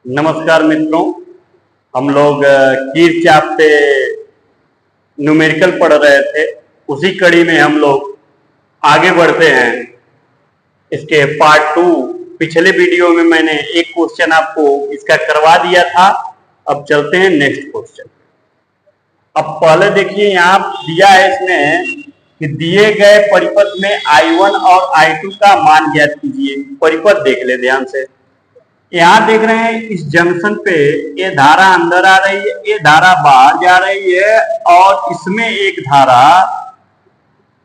नमस्कार मित्रों, हम लोग कीरचाप पे न्यूमेरिकल पढ़ रहे थे। उसी कड़ी में हम लोग आगे बढ़ते हैं। इसके पार्ट 2 पिछले वीडियो में मैंने एक क्वेश्चन आपको इसका करवा दिया था। अब चलते हैं नेक्स्ट क्वेश्चन। अब पहले देखिए, यहाँ दिया है इसमें कि दिए गए परिपथ में I1 और I2 का मान ज्ञात कीजिए। परिपथ देख ले ध्यान से। यहां देख रहे हैं इस जंक्शन पे ये धारा अंदर आ रही है, ये धारा बाहर जा रही है और इसमें एक धारा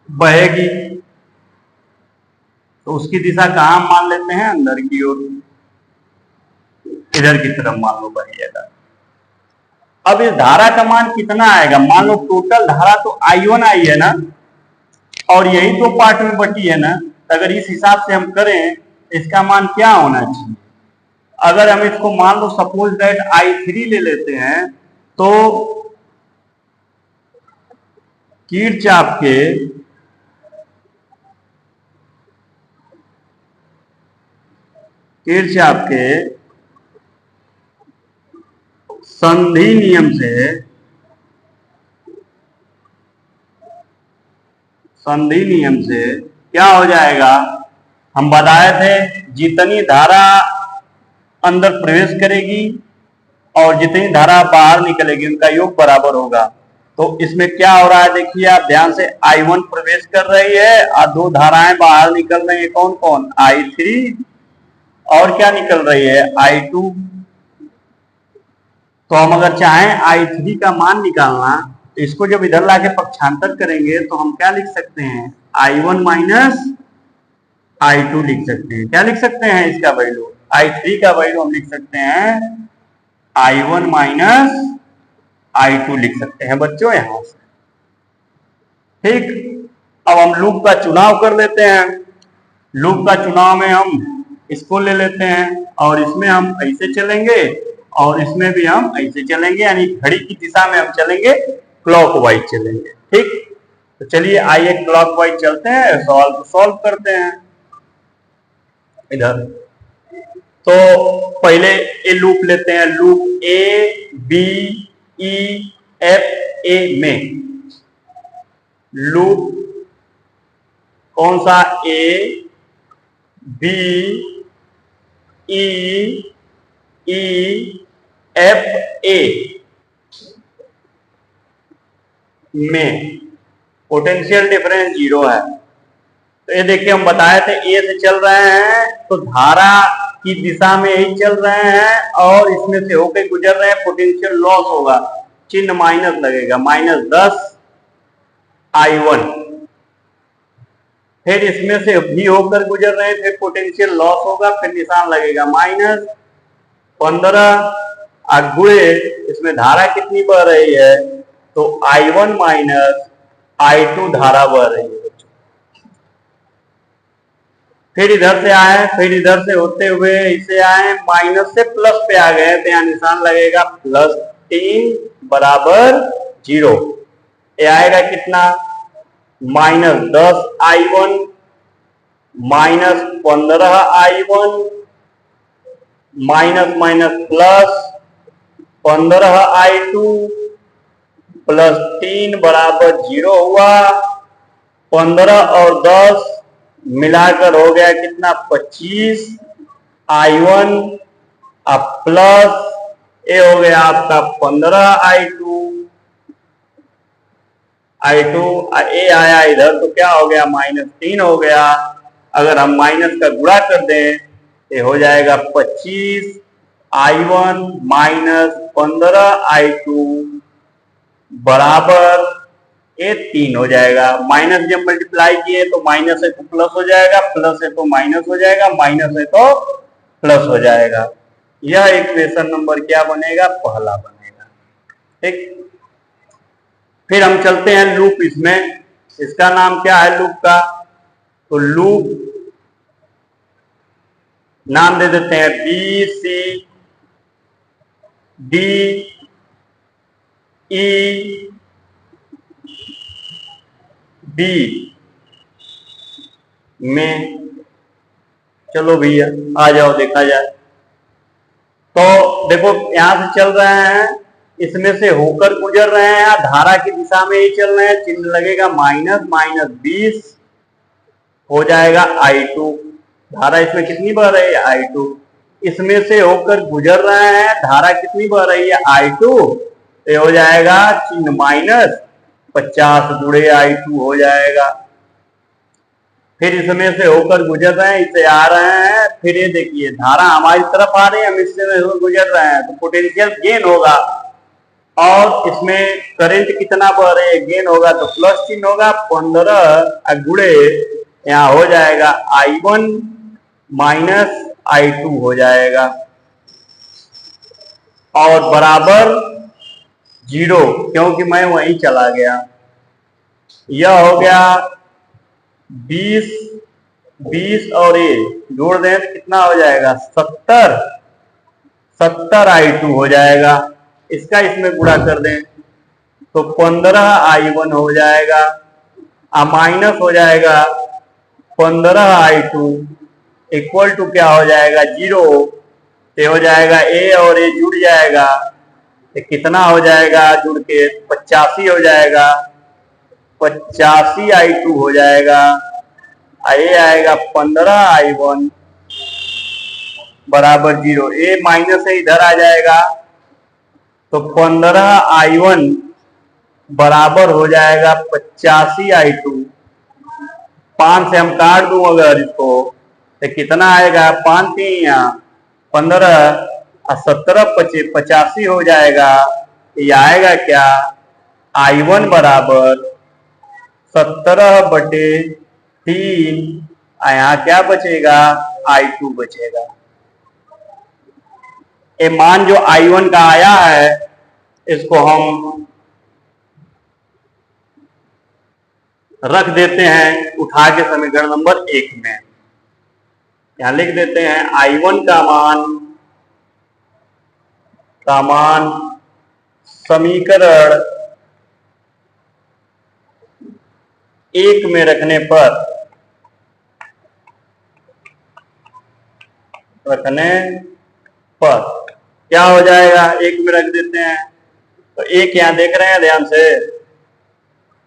बहेगी। तो उसकी दिशा कहां मान लेते हैं? अंदर की ओर, इधर की तरफ मान लो बहेगा। अब इस धारा का मान कितना आएगा? मान लो टोटल धारा तो I1 आई है ना, और यही तो पार्ट में बटी है ना। अगर इस हिसाब से हम करें, इसका मान क्या होना चाहिए? अगर हम इसको मान लो सपोज दैट I3 ले लेते हैं, तो कीरचाप के संधि नियम से क्या हो जाएगा? हम बताए थे जितनी धारा अंदर प्रवेश करेगी और जितनी धारा बाहर निकलेगी उनका योग बराबर होगा। तो इसमें क्या हो रहा है देखिए आप ध्यान से, I1 प्रवेश कर रही है और दो धाराएं बाहर निकल रही है। कौन कौन? I3 और क्या निकल रही है? I2। तो हम अगर चाहें I3 का मान निकालना, तो इसको जब इधर लाके पक्षांतर करेंगे तो हम क्या लिख सकते हैं? I1 माइनस I2 लिख सकते हैं। क्या लिख सकते हैं? इसका वैल्यू I3 का वैल्यू हम लिख सकते हैं I1 माइनस I2 लिख सकते हैं बच्चों यहां से। ठीक, अब हम लूप का चुनाव कर लेते हैं। लूप का चुनाव में हम इसको ले लेते हैं और इसमें हम ऐसे चलेंगे और इसमें भी हम ऐसे चलेंगे, यानी घड़ी की दिशा में हम चलेंगे, क्लॉकवाइज चलेंगे। ठीक, तो चलिए आइए क्लॉकवाइज चलते हैं, सवाल को सॉल्व करते हैं। इधर तो पहले ए लूप लेते हैं। लूप ABEFA में लूप कौन सा? ABEFA में पोटेंशियल डिफरेंस 0 है। तो ये देखिए हम बताए थे ए से चल रहे हैं तो धारा की दिशा में ही चल रहे हैं और इसमें से होकर गुजर रहे हैं, पोटेंशियल लॉस होगा, चिन्ह माइनस लगेगा, -10 I1। फिर इसमें से भी होकर गुजर रहे हैं, फिर पोटेंशियल लॉस होगा, फिर निशान लगेगा -15 और गुणे इसमें धारा कितनी बह रही है? तो I1 माइनस I2 धारा बह रही है। फिर इधर से आए, फिर इधर से होते हुए इसे आए, माइनस से प्लस पे आ गए तो यहाँ निशान लगेगा +3 बराबर 0। ये आएगा कितना? -10 I1 -15 I1 minus minus plus 15 I2 +3 बराबर 0 हुआ। 15 और 10 मिलाकर हो गया कितना? 25 I1 अब प्लस ए हो गया आपका 15 I2 ए आया इधर तो क्या हो गया? -3 हो गया। अगर हम माइनस का गुणा कर दें तो हो जाएगा 25 I1 माइनस 15 I2 बराबर ये 3 हो जाएगा। माइनस जब मल्टीप्लाई किए तो माइनस है तो प्लस हो जाएगा, प्लस है तो माइनस हो जाएगा, माइनस है तो प्लस हो जाएगा। यह इक्वेशन नंबर क्या बनेगा? पहला बनेगा। ठीक, फिर हम चलते हैं लूप। इसमें इसका नाम क्या है लूप का? तो लूप नाम दे देते हैं BCD E B में। चलो भैया आ जाओ देखा जाए। तो देखो यहां से चल रहे हैं, इसमें से होकर गुजर रहे हैं, धारा की दिशा में ही चल रहे हैं, चिन्ह लगेगा माइनस, माइनस 20 हो जाएगा I2। धारा इसमें कितनी बह रही है? I2। इसमें से होकर गुजर रहे हैं, धारा कितनी बह रही है? I2। तो हो जाएगा चिन्ह माइनस, 50 गुणे I2 हो जाएगा। फिर इसमें से होकर गुजर रहे हैं, इसे आ रहे हैं, फिर ये देखिए धारा हमारी तरफ आ रही है, हम इससे होकर गुजर रहे हैं, तो पोटेंशियल गेन होगा। और इसमें करंट कितना बह रहे हैं? गेन होगा, तो प्लस चिन्ह होगा, 15 गुणे यहाँ हो जाएगा I1 माइनस I2 हो जाएगा, और बराबर 0, क्योंकि मैं वहीं चला गया। यह हो गया 20 और ये जोड़ दें तो कितना हो जाएगा? 70 I2 हो जाएगा। इसका इसमें गुणा कर दें तो 15 I1 हो जाएगा, माइनस हो जाएगा 15 I2 इक्वल टू क्या हो जाएगा? 0। ये हो जाएगा ए और ए जुड़ जाएगा, तो कितना हो जाएगा जुड़ के? 85 हो जाएगा, 85 I2 हो जाएगा, ये आएगा 15 I1 बराबर 0। ए माइनस से इधर आ जाएगा, तो 15 I1 बराबर हो जाएगा 85 I2। 5 से हम काट दूं अगर इसको, तो कितना आएगा? 5 3 15 और 17 85 हो जाएगा। ये आएगा क्या? I1 बराबर 17/3, यहाँ क्या बचेगा? I2 बचेगा। ये मान जो I1 का आया है, इसको हम रख देते हैं उठा के समीकरण नंबर 1 में। यहां लिख देते हैं I1 का मान समीकरण 1 में रखने पर क्या हो जाएगा? 1 में रख देते हैं तो 1 यहां देख रहे हैं ध्यान से,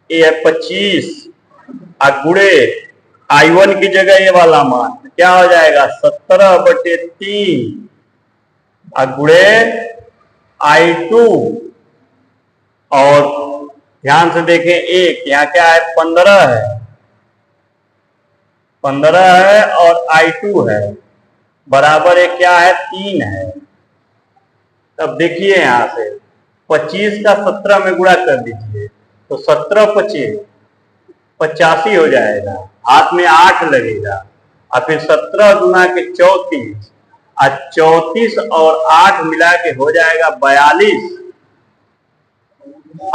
ये है 25 गुणे I1 की जगह ये वाला मान क्या हो जाएगा? 17/3 गुणे I2, और ध्यान से देखें 1 यहाँ क्या है? 15 है और I2 है, बराबर है क्या है? 3 है। अब देखिए यहां से 25 का 17 में गुणा कर दीजिए, तो 17 25 85 हो जाएगा, हाथ में 8 लगेगा, और फिर 17 गुना के 34, और 34 और 8 मिला के हो जाएगा 42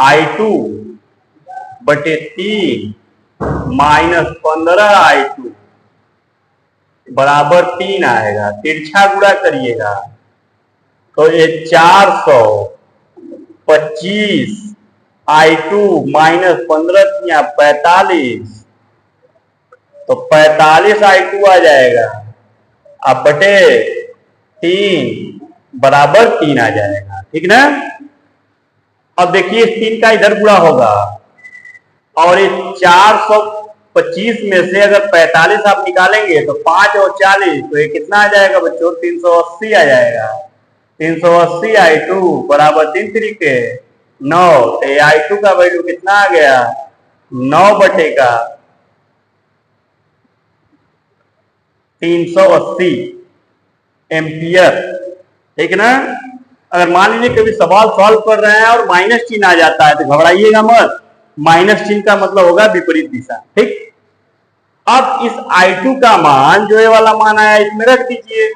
I2/3 माइनस 15 I2 बराबर 3 आएगा। तिरछा गुणा करिएगा तो ये 425 I2 माइनस 15 45, तो 45 I2 आ जाएगा, अब बटे 3 बराबर 3 आ जाएगा। ठीक ना? अब देखिए 3 का इधर गुणा होगा, और ये 425 में से अगर 45 आप निकालेंगे तो 5 और 40, तो ये कितना आ जाएगा बच्चों? 380 आ जाएगा। 380 I2 बराबर 3 तरीके 9, तो I2 का वैल्यू कितना आ गया? 9/380 एम्पियर। ठीक ना? अगर मान लीजिए कभी सवाल सॉल्व कर रहे हैं और माइनस चिन्ह आ जाता है तो घबराइएगा मत, माइनस चिन्ह का मतलब होगा विपरीत दिशा। ठीक, अब इस I2 का मान जो ये वाला मान आया इसमें रख दीजिए।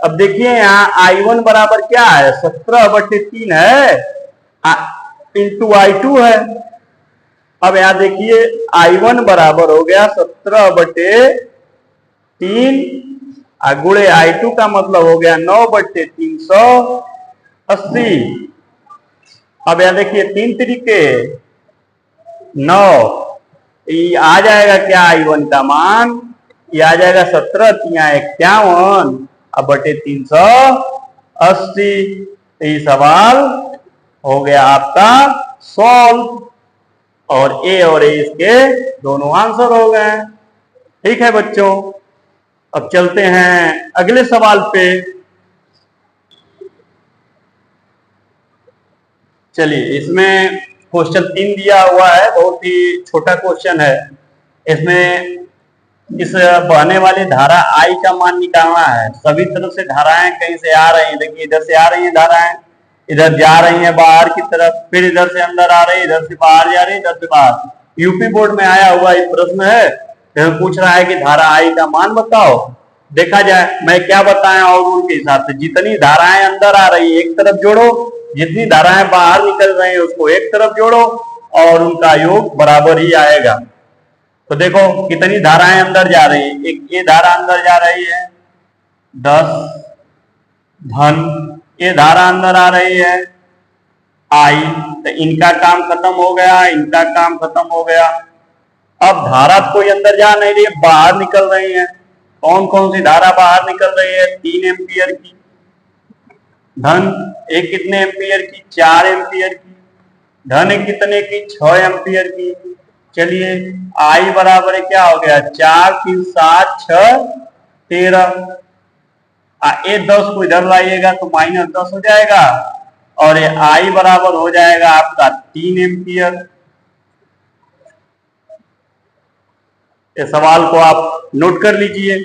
अब देखिए यहाँ I1 बराबर क्या है? 17/3 है, इंटू I2 है। अब यहां देखिए I1 बराबर हो गया 17/3 गुणे I2 का मतलब हो गया 9/380। अब यहां देखिए 3 तरीके 9, ये आ जाएगा क्या? I1 का मान ये आ जाएगा 17 × 51 अब बटे 380। 80। ये सवाल हो गया आपका सॉल्व और ए इसके दोनों आंसर हो गए। ठीक है बच्चों, अब चलते हैं अगले सवाल पे। चलिए, इसमें क्वेश्चन 3 दिया हुआ है, बहुत ही छोटा क्वेश्चन है। इसमें इस बहने वाली धारा आई का मान निकालना है। सभी तरफ से धाराएं कहीं से आ रही हैं, देखिए इधर से आ रही हैं धाराएं, इधर जा रही हैं बाहर की तरफ, फिर इधर से अंदर आ रही है, इधर से बाहर जा रही है, इधर से बाहर। यूपी बोर्ड में आया हुआ एक प्रश्न है, पूछ रहा है कि धारा आई का मान बताओ। देखा जाए मैं क्या बताया, और उनके हिसाब से जितनी धाराएं अंदर आ रही है एक तरफ जोड़ो, जितनी धाराएं बाहर निकल रही है उसको एक तरफ जोड़ो, और उनका योग बराबर ही आएगा। तो देखो कितनी धाराएं अंदर जा रही है, एक ये धारा अंदर जा रही है 10 धन, ये धारा अंदर आ रही है आई, तो इनका काम खत्म हो गया, इनका काम खत्म हो गया। अब धारा कोई अंदर जा नहीं रही है, बाहर निकल रही है। कौन कौन सी धारा बाहर निकल रही है? 3 एम्पियर की धन, एक कितने एम्पियर की? 4 एम्पियर की धन, एक कितने की? 6 एम्पियर की। चलिए आई बराबर है क्या हो गया? 4 3 7 6 13। ये 10 को इधर लाइएगा तो -10 हो जाएगा, और ये आई बराबर हो जाएगा आपका 3 एम्पियर। इस सवाल को आप नोट कर लीजिए।